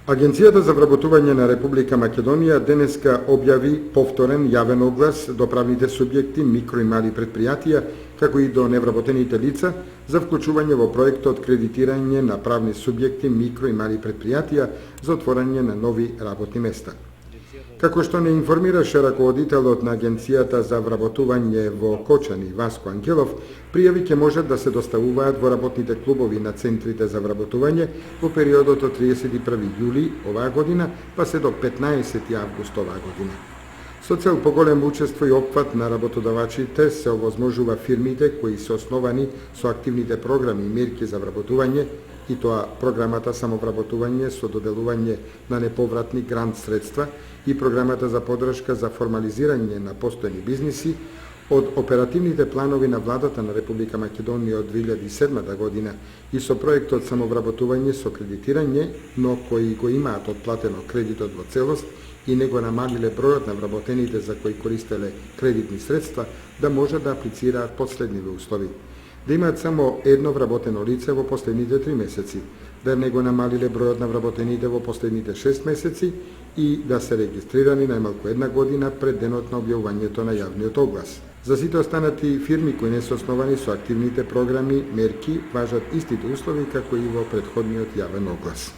Агенцијата за вработување на Република Македонија денеска објави повторен јавен оглас до правните субјекти, микро и мали претпријатија, како и до невработените лица за вклучување во проектот кредитирање на правни субјекти, микро и мали претпријатија за отворање на нови работни места. Како што не информираше раководителот на Агенцијата за вработување во Кочани, Васко Ангелов, пријави ќе можат да се доставуваат во работните клубови на центрите за вработување во периодот од 31 јули оваа година па се до 15 август оваа година. Со цел поголем учество и опфат на работодавачите се овозможува фирмите кои се основани со активните програми и мерки за вработување, и тоа програмата самовработување со доделување на неповратни грант средства и програмата за поддршка за формализирање на постојни бизниси од оперативните планови на владата на Република Македонија од 2007 година и со проектот самовработување со кредитирање, но кои го имаат отплатено кредитот во целост и не го намалиле бројот на вработените за кои користеле кредитни средства, да може да аплицираат последниве услови. Да имаат само едно вработено лице во последните 3 месеци, да не го намалиле бројот на вработените во последните 6 месеци и да се регистрирани најмалку една година пред денот на објавувањето на јавниот оглас. За сите останати фирми кои не се основани со активните програми, мерки, важат истите услови како и во претходниот јавен оглас.